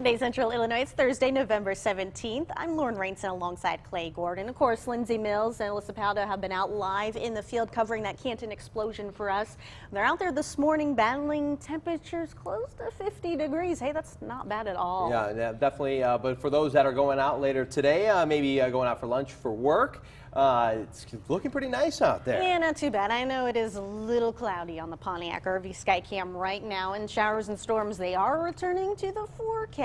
Today, Central Illinois, it's Thursday, November 17th. I'm Lauren Rainson alongside Clay Gordon. Of course, Lindsay Mills and Alyssa Paldo have been out live in the field covering that Canton explosion for us. They're out there this morning battling temperatures close to 50 degrees. Hey, that's not bad at all. Yeah, definitely. But for those that are going out later today, maybe going out for lunch for work, it's looking pretty nice out there. Yeah, not too bad. I know it is a little cloudy on the Pontiac RV Skycam right now, and showers and storms, they are returning to the forecast.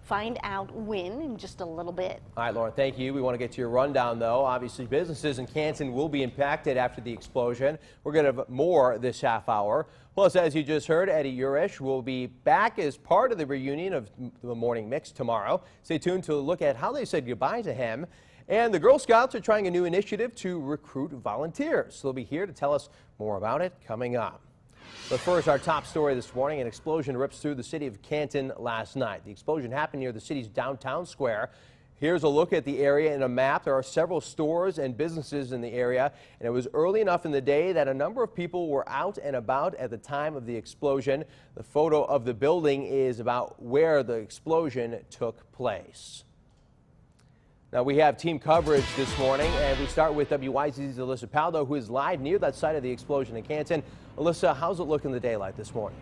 Find out when in just a little bit. All right, Lauren, thank you. We want to get to your rundown, though. Obviously, businesses in Canton will be impacted after the explosion. We're going to have more this half hour. Plus, as you just heard, Eddie Urish will be back as part of the reunion of the Morning Mix tomorrow. Stay tuned to look at how they said goodbye to him. And the Girl Scouts are trying a new initiative to recruit volunteers. They'll be here to tell us more about it coming up. But first, our top story this morning, an explosion rips through the city of Canton last night. The explosion happened near the city's downtown square. Here's a look at the area in a map. There are several stores and businesses in the area, and it was early enough in the day that a number of people were out and about at the time of the explosion. The photo of the building is about where the explosion took place. Now, we have team coverage this morning, and we start with WYZZ's Alyssa Paldo, who is live near that site of the explosion in Canton. Alyssa, how's it look in the daylight this morning?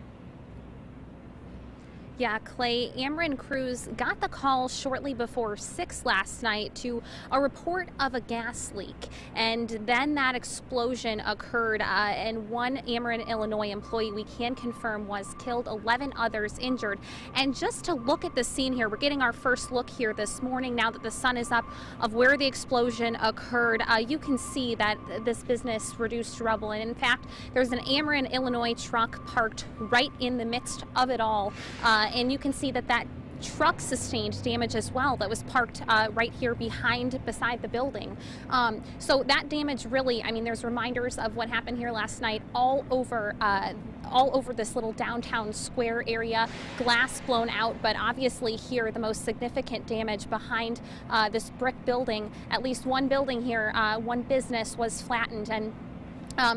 Yeah, Clay, Ameren crews got the call shortly before 6 last night to a report of a gas leak. And then that explosion occurred, and one Ameren, Illinois employee we can confirm was killed, 11 others injured. And just to look at the scene here, we're getting our first look here this morning now that the sun is up of where the explosion occurred. You can see that this business reduced to rubble. And in fact, there's an Ameren, Illinois truck parked right in the midst of it all. And you can see that that truck sustained damage as well that was parked right here beside the building. So that damage really, I mean, there's reminders of what happened here last night all over this little downtown square area, glass blown out, but obviously here the most significant damage behind this brick building. At least one building here, one business was flattened, and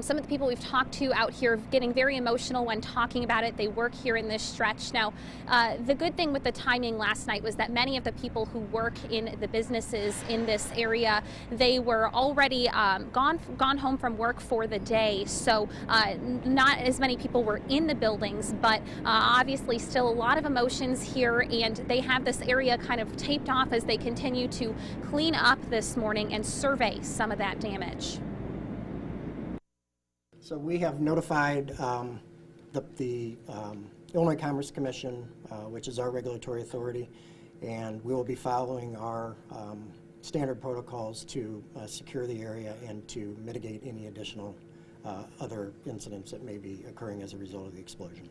some of the people we've talked to out here getting very emotional when talking about it. They work here in this stretch. Now, the good thing with the timing last night was that many of the people who work in the businesses in this area, they were already gone home from work for the day. So not as many people were in the buildings, but obviously still a lot of emotions here, and they have this area kind of taped off as they continue to clean up this morning and survey some of that damage. So we have notified the Illinois Commerce Commission, which is our regulatory authority, and we will be following our standard protocols to secure the area and to mitigate any additional other incidents that may be occurring as a result of the explosion.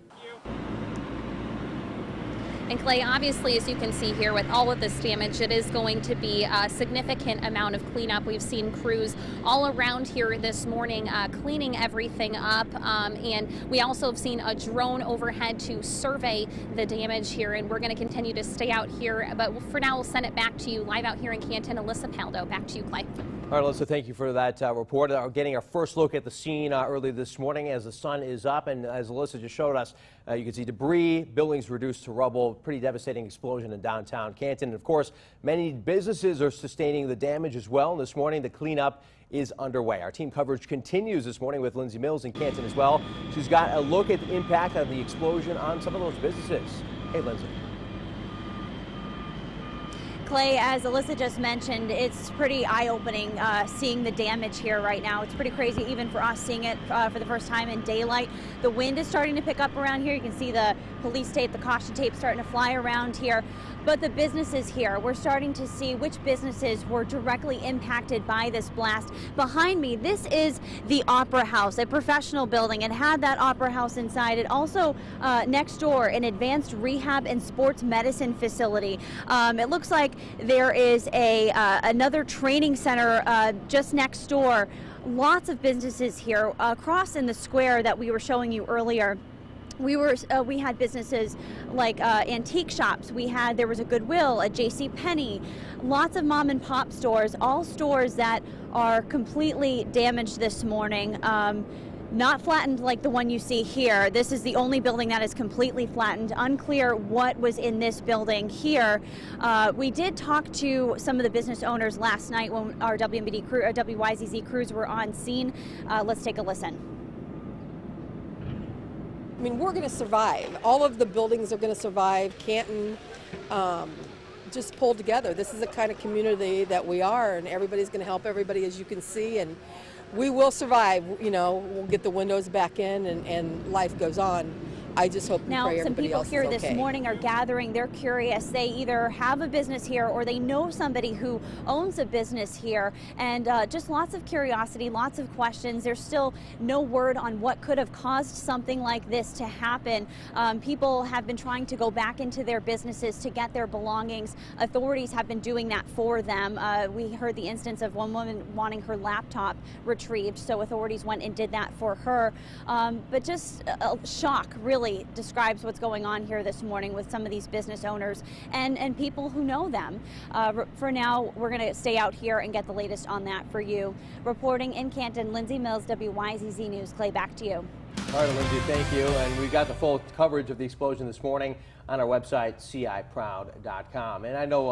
And Clay, obviously, as you can see here, with all of this damage, it is going to be a significant amount of cleanup. We've seen crews all around here this morning cleaning everything up, and we also have seen a drone overhead to survey the damage here, and we're going to continue to stay out here. But for now, we'll send it back to you live out here in Canton. Alyssa Paldo, back to you, Clay. All right, Alyssa, thank you for that report. Getting our first look at the scene early this morning as the sun is up, and as Alyssa just showed us, you can see debris, buildings reduced to rubble, pretty devastating explosion in downtown Canton. And of course, many businesses are sustaining the damage as well. And this morning, the cleanup is underway. Our team coverage continues this morning with Lindsay Mills in Canton as well. She's got a look at the impact of the explosion on some of those businesses. Hey, Lindsay. Clay, as Alyssa just mentioned, it's pretty eye-opening seeing the damage here right now. It's pretty crazy even for us seeing it for the first time in daylight. The wind is starting to pick up around here. You can see the police tape, the caution tape starting to fly around here. But the businesses here, we're starting to see which businesses were directly impacted by this blast. Behind me, this is the Opera House, a professional building. It had that Opera House inside. It also, next door, an advanced rehab and sports medicine facility. It looks like there is another training center just next door. Lots of businesses here across in the square that we were showing you earlier. We had businesses like antique shops. There was a Goodwill, a JCPenney, lots of mom and pop stores, all stores that are completely damaged this morning. Not flattened like the one you see here. This is the only building that is completely flattened. Unclear what was in this building here. We did talk to some of the business owners last night when our WMBD crew, WYZZ crews were on scene. Let's take a listen. I mean, we're going to survive. All of the buildings are going to survive. Canton just pulled together. This is the kind of community that we are, and everybody's going to help everybody, as you can see, and we will survive. You know, we'll get the windows back in, and life goes on. I just hope and Now, pray some everybody people else is here okay. this morning are gathering. They're curious. They either have a business here or they know somebody who owns a business here. And just lots of curiosity, lots of questions. There's still no word on what could have caused something like this to happen. People have been trying to go back into their businesses to get their belongings. Authorities have been doing that for them. We heard the instance of one woman wanting her laptop retrieved, so authorities went and did that for her. But just shock, really, describes what's going on here this morning with some of these business owners and people who know them. For now, we're going to stay out here and get the latest on that for you. Reporting in Canton, Lindsay Mills, WYZZ News. Clay, back to you. All right, Lindsay, thank you. And we got the full coverage of the explosion this morning on our website, ciproud.com. And I know